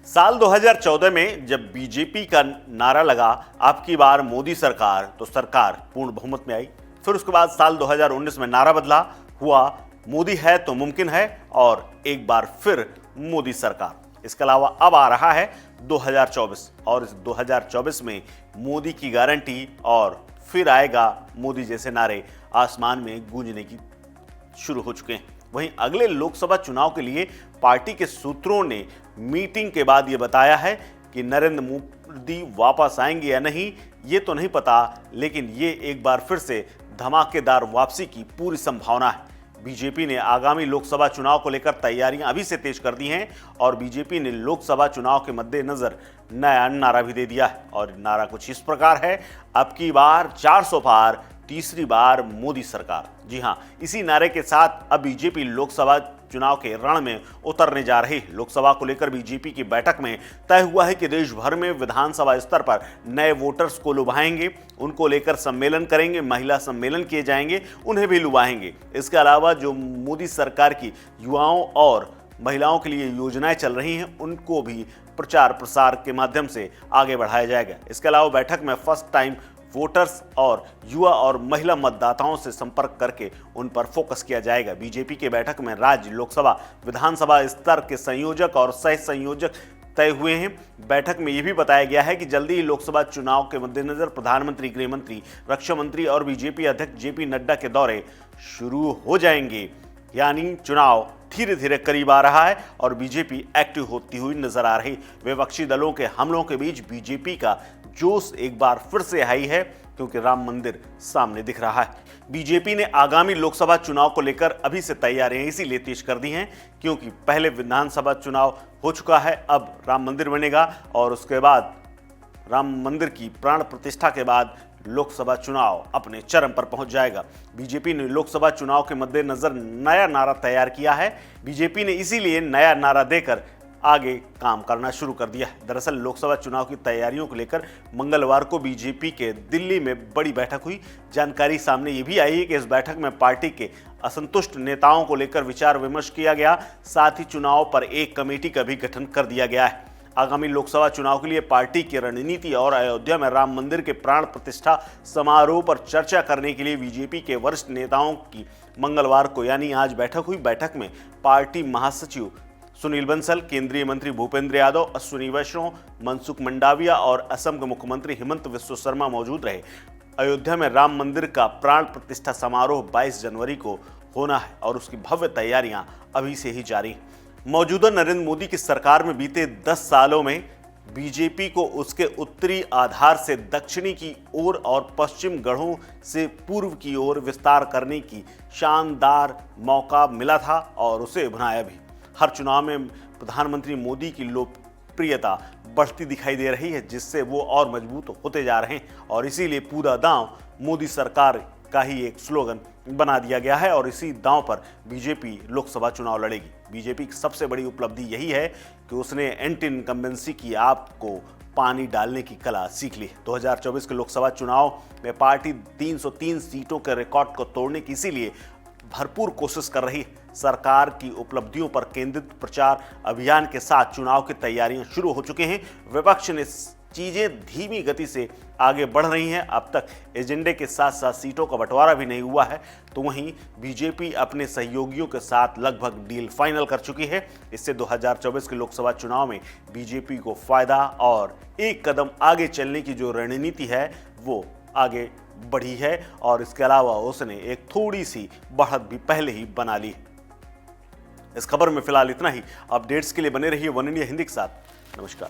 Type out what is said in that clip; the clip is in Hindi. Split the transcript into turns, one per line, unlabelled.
साल 2014 में जब बीजेपी का नारा लगा अब की बार मोदी सरकार, तो सरकार पूर्ण बहुमत में आई। फिर उसके बाद साल 2019 में नारा बदला, हुआ मोदी है तो मुमकिन है और एक बार फिर मोदी सरकार। इसके अलावा अब आ रहा है 2024 और इस 2024 में मोदी की गारंटी और फिर आएगा मोदी जैसे नारे आसमान में गूंजने की शुरू हो चुके हैं। वहीं अगले लोकसभा चुनाव के लिए पार्टी के सूत्रों ने मीटिंग के बाद यह बताया है कि नरेंद्र मोदी वापस आएंगे या नहीं ये तो नहीं पता, लेकिन ये एक बार फिर से धमाकेदार वापसी की पूरी संभावना है। बीजेपी ने आगामी लोकसभा चुनाव को लेकर तैयारियां अभी से तेज कर दी हैं और बीजेपी ने लोकसभा चुनाव के मद्देनजर नया नारा भी दे दिया है और नारा कुछ इस प्रकार है, अब की बार 400 पार, तीसरी बार मोदी सरकार। जी हां, इसी नारे के साथ अब बीजेपी लोकसभा चुनाव के रण में उतरने जा रही है। लोकसभा को लेकर बीजेपी की बैठक में तय हुआ है कि देश भर में विधानसभा स्तर पर नए वोटर्स को लुभाएंगे, उनको लेकर सम्मेलन करेंगे, महिला सम्मेलन किए जाएंगे, उन्हें भी लुभाएंगे। इसके अलावा जो मोदी सरकार की युवाओं और महिलाओं के लिए योजनाएं चल रही हैं उनको भी प्रचार प्रसार के माध्यम से आगे बढ़ाया जाएगा। इसके अलावा बैठक में फर्स्ट टाइम वोटर्स और युवा और महिला मतदाताओं से संपर्क करके उन पर फोकस किया जाएगा। बीजेपी के बैठक में राज्य, लोकसभा, विधानसभा स्तर के संयोजक और सह संयोजक तय हुए हैं। बैठक में यह भी बताया गया है कि जल्दी ही लोकसभा चुनाव के मद्देनजर प्रधानमंत्री, गृह मंत्री, रक्षा मंत्री और बीजेपी अध्यक्ष जेपी नड्डा के दौरे शुरू हो जाएंगे। यानी चुनाव धीरे धीरे करीब आ रहा है और बीजेपी एक्टिव होती हुई नजर आ रही। विपक्षी दलों के हमलों के बीच बीजेपी का जोश एक बार फिर से हाई है क्योंकि राम मंदिर सामने दिख रहा है। बीजेपी ने आगामी लोकसभा चुनाव को लेकर अभी से तैयारियां इसीलिए तेज कर दी हैं क्योंकि पहले विधानसभा चुनाव हो चुका है, अब राम मंदिर बनेगा और उसके बाद राम मंदिर की प्राण प्रतिष्ठा के बाद लोकसभा चुनाव अपने चरम पर पहुंच जाएगा। बीजेपी ने लोकसभा चुनाव के मद्देनजर नया नारा तैयार किया है। बीजेपी ने इसीलिए नया नारा देकर आगे काम करना शुरू कर दिया है। दरअसल लोकसभा चुनाव की तैयारियों को लेकर मंगलवार को बीजेपी के दिल्ली में बड़ी बैठक हुई। जानकारी सामने ये भी आई है कि इस बैठक में पार्टी के असंतुष्ट नेताओं को लेकर विचार विमर्श किया गया, साथ ही चुनाव पर एक कमेटी का भी गठन कर दिया गया है। आगामी लोकसभा चुनाव के लिए पार्टी की रणनीति और अयोध्या में राम मंदिर के प्राण प्रतिष्ठा समारोह पर चर्चा करने के लिए बीजेपी के वरिष्ठ नेताओं की मंगलवार को यानी आज बैठक हुई। बैठक में पार्टी महासचिव सुनील बंसल, केंद्रीय मंत्री भूपेंद्र यादव, अश्विनी वैष्णव, मनसुख मंडाविया और असम के मुख्यमंत्री हिमंत बिस्वा शर्मा मौजूद रहे। अयोध्या में राम मंदिर का प्राण प्रतिष्ठा समारोह 22 जनवरी को होना है और उसकी भव्य तैयारियां अभी से ही जारी। मौजूदा नरेंद्र मोदी की सरकार में बीते 10 सालों में बीजेपी को उसके उत्तरी आधार से दक्षिणी की ओर और पश्चिम गढ़ों से पूर्व की ओर विस्तार करने की शानदार मौका मिला था और उसे भुनाया भी। हर चुनाव में प्रधानमंत्री मोदी की लोकप्रियता बढ़ती दिखाई दे रही है, जिससे वो और मजबूत होते जा रहे हैं और इसीलिए पूरा दांव मोदी सरकार का ही एक स्लोगन बना दिया गया है और इसी दांव पर बीजेपी लोकसभा चुनाव लड़ेगी। बीजेपी की सबसे बड़ी उपलब्धि यही है कि उसने एंटी इनकम्बेंसी की आप को पानी डालने की कला सीख ली। 2024 के लोकसभा चुनाव में पार्टी 303 सीटों के रिकॉर्ड को तोड़ने की इसीलिए भरपूर कोशिश कर रही है। सरकार की उपलब्धियों पर केंद्रित प्रचार अभियान के साथ चुनाव की तैयारियां शुरू हो चुके हैं। विपक्ष ने चीजें धीमी गति से आगे बढ़ रही हैं। अब तक एजेंडे के साथ साथ सीटों का बंटवारा भी नहीं हुआ है, तो वहीं बीजेपी अपने सहयोगियों के साथ लगभग डील फाइनल कर चुकी है। इससे 2024 के लोकसभा चुनाव में बीजेपी को फायदा और एक कदम आगे चलने की जो रणनीति है वो आगे बढ़ी है और इसके अलावा उसने एक थोड़ी सी बढ़त भी पहले ही बना ली। इस खबर में फिलहाल इतना ही। अपडेट्स के लिए बने रहिए वन इंडिया हिंदी के साथ। नमस्कार।